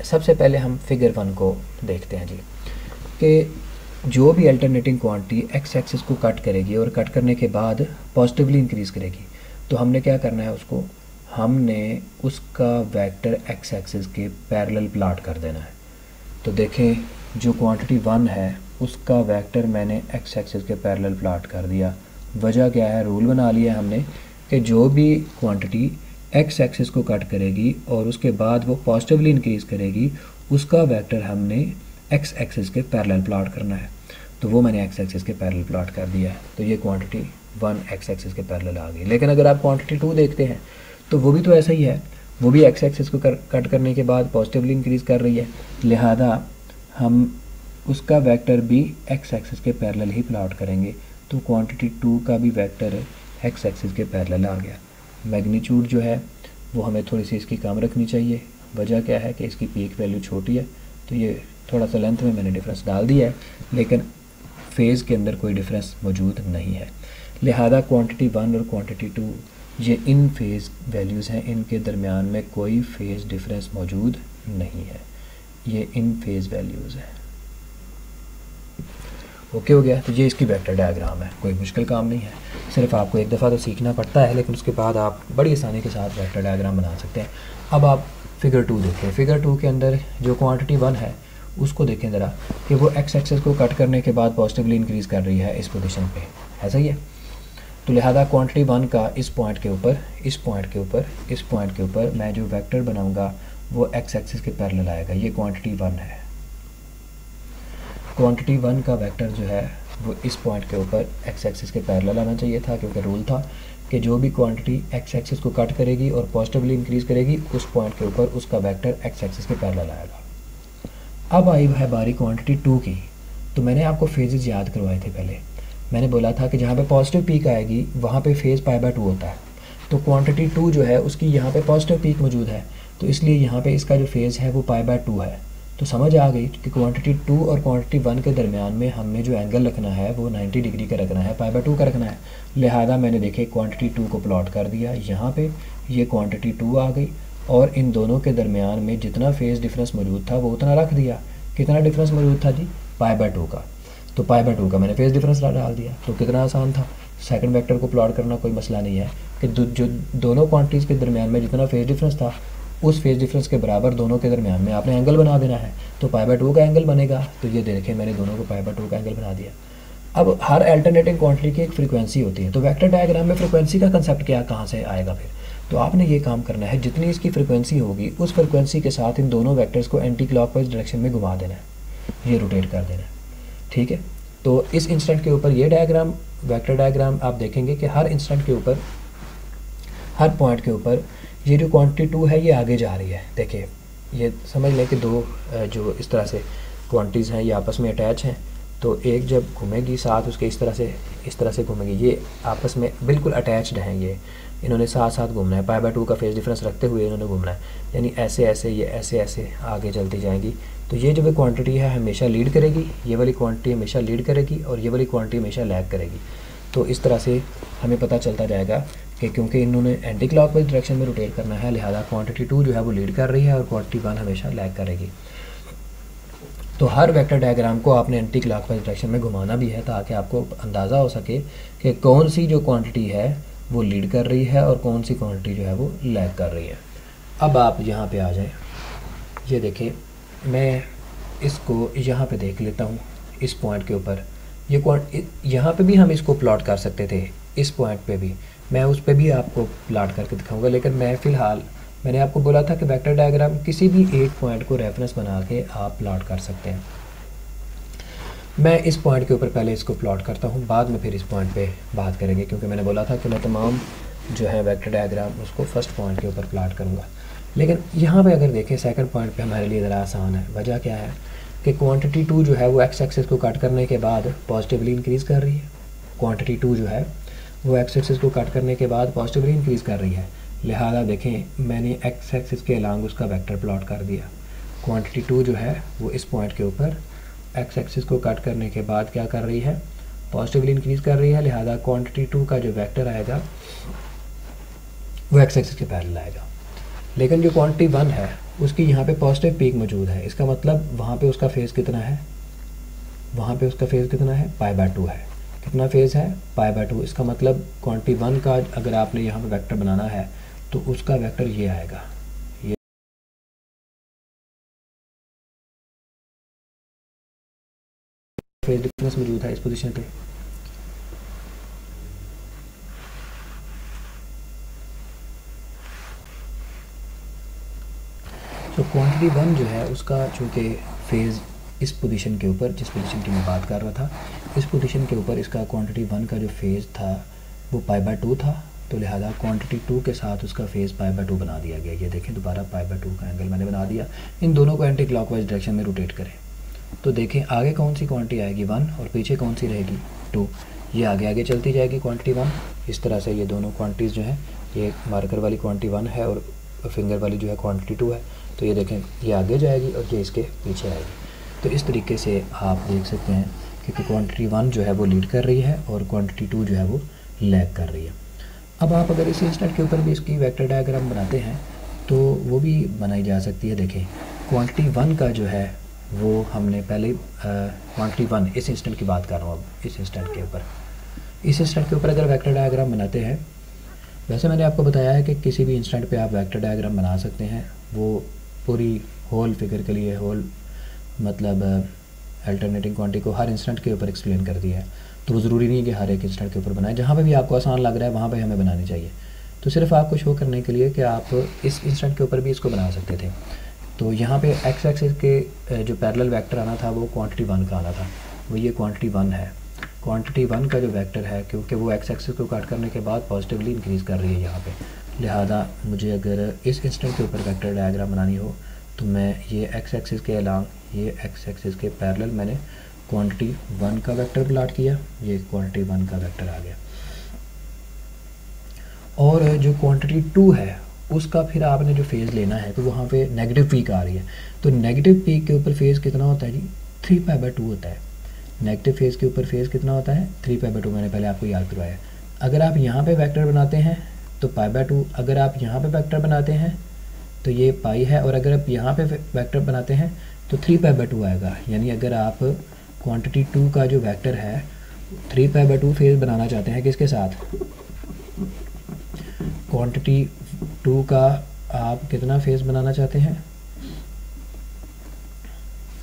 सबसे पहले हम फिगर 1 को देखते हैं जी, कि जो भी अल्टरनेटिंग क्वांटिटी एक्स एक्सिस को कट करेगी और कट करने के बाद पॉजिटिवली इंक्रीज़ करेगी, तो हमने क्या करना है, उसको हमने उसका वेक्टर एक्स एक्सिस के पैरेलल प्लॉट कर देना है। तो देखें जो क्वांटिटी 1 है उसका वेक्टर मैंने एक्स एक्सिस के पैरेलल प्लॉट कर दिया। वजह क्या है, रूल बना लिया हमने कि जो भी क्वांटिटी एक्स एक्सिस को कट करेगी और उसके बाद वो पॉजिटिवली इंक्रीज़ करेगी उसका वेक्टर हमने एक्स एक्सिस के पैरेलल प्लॉट करना है। तो वो मैंने एक्स एक्सिस के पैरेलल प्लॉट कर दिया है। तो ये क्वांटिटी 1 एक्स एक्सिस के पैरेलल आ गई। लेकिन अगर आप क्वांटिटी 2 देखते हैं तो वो भी तो ऐसा ही है, वो भी एक्स एक्सिस को कट करने के बाद पॉजिटिवली इंक्रीज़ कर रही है, लिहाजा हम उसका वेक्टर भी एक्स एक्सिस के पैरेलल ही प्लॉट करेंगे। तो क्वांटिटी 2 का भी वेक्टर एक्स एक्सिस के पैरेलल आ गया। मैग्नीट्यूड जो है वो हमें थोड़ी सी इसकी कम रखनी चाहिए। वजह क्या है कि इसकी पीक वैल्यू छोटी है, तो ये थोड़ा सा लेंथ में मैंने डिफरेंस डाल दिया है, लेकिन फेज़ के अंदर कोई डिफरेंस मौजूद नहीं है। लिहाजा क्वांटिटी 1 और क्वांटिटी 2 ये इन फेज़ वैल्यूज़ हैं, इनके दरमियान में कोई फेज़ डिफरेंस मौजूद नहीं है, ये इन फेज़ वैल्यूज़ हैं। ओके हो गया। तो ये इसकी वेक्टर डायग्राम है, कोई मुश्किल काम नहीं है, सिर्फ आपको एक दफ़ा तो सीखना पड़ता है, लेकिन उसके बाद आप बड़ी आसानी के साथ वेक्टर डायग्राम बना सकते हैं। अब आप फिगर 2 देखें। फिगर 2 के अंदर जो क्वांटिटी 1 है उसको देखें ज़रा कि वो एक्स एक्सिस को कट करने के बाद पॉजिटिवली इंक्रीज़ कर रही है इस पोजीशन पे, ऐसा ही है। तो लिहाजा क्वांटिटी 1 का इस पॉइंट के ऊपर, इस पॉइंट के ऊपर, इस पॉइंट के ऊपर मैं जो वेक्टर बनाऊंगा वो एक्स एक्सिस के पैरेलल आएगा। ये क्वांटिटी 1 है। क्वांटिटी 1 का वेक्टर जो है वो इस पॉइंट के ऊपर एक्स एक्सिस के पैरेलल आना चाहिए था, क्योंकि रूल था कि जो भी क्वांटिटी एक्स एक्सिस को कट करेगी और पॉजिटिवली इंक्रीज़ करेगी उस पॉइंट के ऊपर उसका वेक्टर एक्स एक्सिस के पैरेलल आएगा। अब आई है बारी क्वांटिटी 2 की। तो मैंने आपको फेजेस याद करवाए थे पहले। मैंने बोला था कि जहाँ पे पॉजिटिव पीक आएगी वहाँ पे फेज़ π/2 होता है। तो क्वांटिटी 2 जो है उसकी यहाँ पे पॉजिटिव पीक मौजूद है, तो इसलिए यहाँ पे इसका जो फेज़ है वो π/2 है। तो समझ आ गई कि क्वांटिटी 2 और क्वांटिटी 1 के दरमियान में हमने जो एंगल रखना है वो 90 डिग्री का रखना है, π/2 का रखना है। लिहाजा मैंने देखे क्वांटिटी 2 को प्लॉट कर दिया यहाँ पे, ये क्वांटिटी 2 आ गई और इन दोनों के दरमियान में जितना फेज़ डिफरेंस मौजूद था वो उतना रख दिया। कितना डिफरेंस मौजूद था जी? π/2 का। तो π/2 का मैंने फेज़ डिफरेंस डाल दिया। तो कितना आसान था। सेकंड वेक्टर को प्लॉट करना कोई मसला नहीं है कि जो दोनों क्वांटिटीज़ के दरमियान में जितना फेज़ डिफरेंस था उस फेज़ डिफरेंस के बराबर दोनों के दरमियान में आपने एंगल बना देना है। तो π/2 का एंगल बनेगा। तो ये देखें मैंने दोनों को π/2 का एंगल बना दिया। अब हर अल्टरनेटिंग क्वांटिटी की एक फ्रीक्वेंसी होती है, तो वेक्टर डायग्राम में फ्रीक्वेंसी का कंसेप्ट क्या कहाँ से आएगा फिर? तो आपने ये काम करना है, जितनी इसकी फ्रीक्वेंसी होगी उस फ्रीक्वेंसी के साथ इन दोनों वेक्टर्स को एंटी क्लॉकवाइज डायरेक्शन में घुमा देना है, ये रोटेट कर देना है, ठीक है। तो इस इंस्टेंट के ऊपर ये डायग्राम, वेक्टर डायग्राम आप देखेंगे कि हर इंस्टेंट के ऊपर, हर पॉइंट के ऊपर ये जो क्वांटिटी 2 है ये आगे जा रही है। देखिए ये समझ लें कि दो जो इस तरह से क्वांटिटीज़ हैं ये आपस में अटैच हैं, तो एक जब घूमेगी साथ उसके इस तरह से घूमेगी, ये आपस में बिल्कुल अटैच्ड हैं, ये इन्होंने साथ साथ घूमना है, π/2 का फेज डिफरेंस रखते हुए इन्होंने घूमना है, यानी ऐसे ऐसे ये ऐसे ऐसे आगे चलती जाएंगी। तो ये जो भी क्वांटिटी है हमेशा लीड करेगी, ये वाली क्वांटिटी हमेशा लीड करेगी और ये वाली क्वांटिटी हमेशा लैग करेगी। तो इस तरह से हमें पता चलता जाएगा कि क्योंकि इन्होंने एंटी क्लॉकवाइज डायरेक्शन में रोटेट करना है, लिहाजा क्वांटिटी 2 जो है वो लीड कर रही है और क्वांटिटी 1 हमेशा लैग करेगी। तो हर वेक्टर डायग्राम को आपने एंटी क्लॉकवाइज डायरेक्शन में घुमाना भी है ताकि आपको अंदाज़ा हो सके कि कौन सी जो क्वांटिटी है वो लीड कर रही है और कौन सी क्वांटिटी जो है वो लैग कर रही है। अब आप यहाँ पे आ जाएं, ये देखें, मैं इसको यहाँ पे देख लेता हूँ, इस पॉइंट के ऊपर ये यहाँ पे भी हम इसको प्लॉट कर सकते थे, इस पॉइंट पे भी मैं उस पे भी आपको प्लॉट करके दिखाऊंगा, लेकिन मैं फ़िलहाल मैंने आपको बोला था कि वेक्टर डायग्राम किसी भी एक पॉइंट को रेफरेंस बना के आप प्लॉट कर सकते हैं। मैं इस पॉइंट के ऊपर पहले इसको प्लॉट करता हूँ, बाद में फिर इस पॉइंट पे बात करेंगे, क्योंकि मैंने बोला था कि मैं तमाम जो है वेक्टर डायग्राम उसको फर्स्ट पॉइंट के ऊपर प्लॉट करूँगा। लेकिन यहाँ पे अगर देखें सेकंड पॉइंट पे हमारे लिए ज़रा आसान है। वजह क्या है कि क्वांटिटी 2 जो है वो एक्स एक्सिस को कट करने के बाद पॉजिटिवली इंक्रीज़ कर रही है। क्वांटिटी 2 जो है वो एक्स एक्सिस को कट करने के बाद पॉजिटिवली इंक्रीज़ कर रही है, लिहाजा देखें मैंने एक्स एक्सिस के अलांग उसका वेक्टर प्लॉट कर दिया। क्वांटिटी 2 जो है वो इस पॉइंट के ऊपर एक्स एक्सिस को कट करने के बाद क्या कर रही है, पॉजिटिवली इंक्रीज़ कर रही है, लिहाजा क्वांटिटी 2 का जो वेक्टर आएगा वो एक्स एक्सिस के पैरेलल आएगा। लेकिन जो क्वांटिटी 1 है उसकी यहाँ पे पॉजिटिव पीक मौजूद है, इसका मतलब वहाँ पे उसका फेज़ कितना है, वहाँ पे उसका फेज़ कितना है, π/2 है। कितना फेज़ है, π/2। इसका मतलब क्वांटिटी 1 का अगर आपने यहाँ पे वेक्टर बनाना है तो उसका वेक्टर ये आएगा, ये फेज़ डिफरेंस मौजूद है इस पोजीशन पे। तो क्वांटिटी 1 जो है उसका चूँकि फेज़ इस पोजीशन के ऊपर, जिस पोजीशन की मैं बात कर रहा था, इस पोजीशन के ऊपर इसका क्वांटिटी 1 का जो फेज़ था वो π/2 था, तो लिहाजा क्वांटिटी 2 के साथ उसका फेज़ π/2 बना दिया गया। ये देखें दोबारा π/2 का एंगल मैंने बना दिया। इन दोनों को एंटी क्लॉकवाइज डायरेक्शन में रोटेट करें तो देखें आगे कौन सी क्वांटिटी आएगी 1 और पीछे कौन सी रहेगी 2। ये आगे आगे चलती जाएगी क्वांटिटी 1। इस तरह से ये दोनों क्वांटिटीज़ जो हैं, ये मार्कर वाली क्वांटिटी 1 है और फिंगर वाली जो है क्वांटिटी 2 है, तो ये देखें ये आगे जाएगी और ये इसके पीछे आएगी। तो इस तरीके से आप देख सकते हैं कि क्वांटिटी 1 जो है वो लीड कर रही है और क्वांटिटी 2 जो है वो लैग कर रही है। अब आप अगर इस इंस्टेंट के ऊपर भी इसकी वेक्टर डायग्राम बनाते हैं तो वो भी बनाई जा सकती है। देखें क्वांटिटी 1 का जो है वो हमने पहले क्वांटिटी 1 इस इंस्टेंट की बात कर रहा हूँ, अब इस इंस्टेंट के ऊपर अगर वेक्टर डायग्राम बनाते हैं, वैसे मैंने आपको बताया है कि किसी भी इंस्टेंट पे आप वेक्टर डायग्राम बना सकते हैं, वो पूरी होल फिगर के लिए, होल मतलब अल्टरनेटिंग क्वांटिटी को हर इंस्टेंट के ऊपर एक्सप्लेन कर दिया है। तो वो ज़रूरी नहीं है कि हर एक इंस्टेंट के ऊपर बनाएं, जहाँ पे भी आपको आसान लग रहा है वहाँ पे हमें बनानी चाहिए। तो सिर्फ आपको शो करने के लिए कि आप इस इंस्टेंट के ऊपर भी इसको बना सकते थे। तो यहाँ पे एक्स एक्सिस के जो पैरेलल वेक्टर आना था वो क्वांटिटी 1 का आना था, वो ये क्वांटिटी 1 है। क्वांटिटी 1 का जो वेक्टर है, क्योंकि वो एक्स एक्सिस को काट करने के बाद पॉजिटिवली इंक्रीज़ कर रही है यहाँ पे, लिहाजा मुझे अगर इस इंस्टेंट के ऊपर वेक्टर डायग्राम बनानी हो तो मैं ये एक्स एक्सिस के अलांग, ये एक्स एक्सिस के पैरेलल मैंने क्वांटिटी 1 का वेक्टर प्लॉट किया, ये क्वांटिटी 1 का वेक्टर आ गया। और जो क्वांटिटी 2 है उसका फिर आपने जो फेज़ लेना है तो वहाँ पे नेगेटिव पीक आ रही है, तो नेगेटिव पीक के ऊपर फेज़ कितना होता है जी, 3π/2 होता है। नेगेटिव फेज़ के ऊपर फेज़ कितना होता है, 3π/2। मैंने पहले आपको याद करवाया। अगर आप यहाँ पे वेक्टर बनाते हैं तो π/2, अगर आप यहाँ पे वेक्टर बनाते हैं तो ये पाई है, और अगर आप यहाँ पे वेक्टर बनाते हैं तो 3π/2 आएगा। यानी अगर आप क्वांटिटी 2 का जो वेक्टर है 3π/2 फेज़ बनाना चाहते हैं किसके साथ, क्वांटिटी 2 का आप कितना फेज़ बनाना चाहते हैं,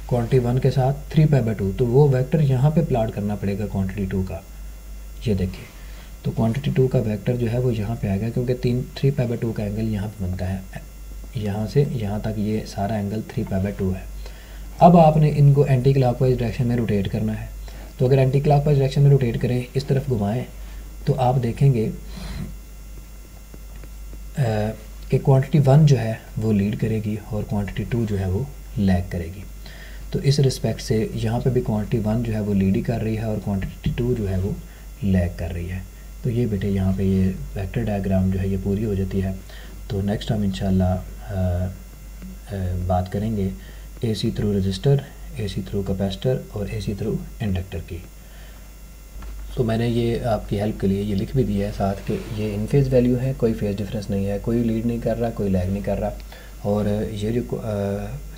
क्वांटिटी 1 के साथ 3π/2, तो वो वेक्टर यहाँ पे प्लाट करना पड़ेगा क्वांटिटी 2 का। ये देखिए, तो क्वांटिटी 2 का वेक्टर जो है वो यहाँ पे आएगा, क्योंकि 3π/2 का एंगल यहाँ पे बनता है, यहाँ से यहाँ तक ये सारा एंगल 3π/2 है। अब आपने इनको एंटी क्लॉकवाइज डायरेक्शन में रोटेट करना है। तो अगर एंटी क्लॉकवाइज डायरेक्शन में रोटेट करें, इस तरफ घुमाएं, तो आप देखेंगे कि क्वांटिटी 1 जो है वो लीड करेगी और क्वांटिटी 2 जो है वो लैग करेगी। तो इस रिस्पेक्ट से यहाँ पे भी क्वांटिटी 1 जो है वो लीड कर रही है और क्वांटिटी 2 जो है वो लैग कर रही है। तो ये बेटे यहाँ पे ये वेक्टर डायग्राम जो है ये पूरी हो जाती है। तो नेक्स्ट हम इंशाल्लाह बात करेंगे AC through register, AC through capacitor और AC थ्रू इंडक्टर की। तो मैंने ये आपकी हेल्प के लिए ये लिख भी दिया है साथ कि ये इन फेज़ वैल्यू है, कोई फेज़ डिफरेंस नहीं है, कोई लीड नहीं कर रहा, कोई लैग नहीं कर रहा। और ये जो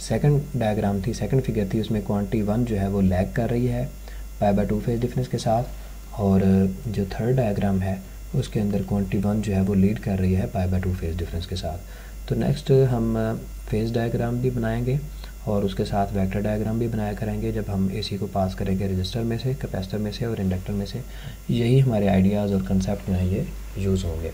सेकंड डायग्राम थी, सेकंड फिगर थी, उसमें क्वांटिटी 1 जो है वो लैग कर रही है π/2 फेज़ डिफरेंस के साथ, और जो थर्ड डायग्राम है उसके अंदर क्वांटिटी 1 जो है वो लीड कर रही है π/2 फेज़ डिफरेंस के साथ। तो नेक्स्ट हम फेज़ डायग्राम भी बनाएंगे और उसके साथ वेक्टर डायग्राम भी बनाया करेंगे जब हम AC को पास करेंगे रजिस्टर में से, कैपेसिटर में से और इंडक्टर में से। यही हमारे आइडियाज़ और कंसेप्ट जो हैं ये यूज़ होंगे।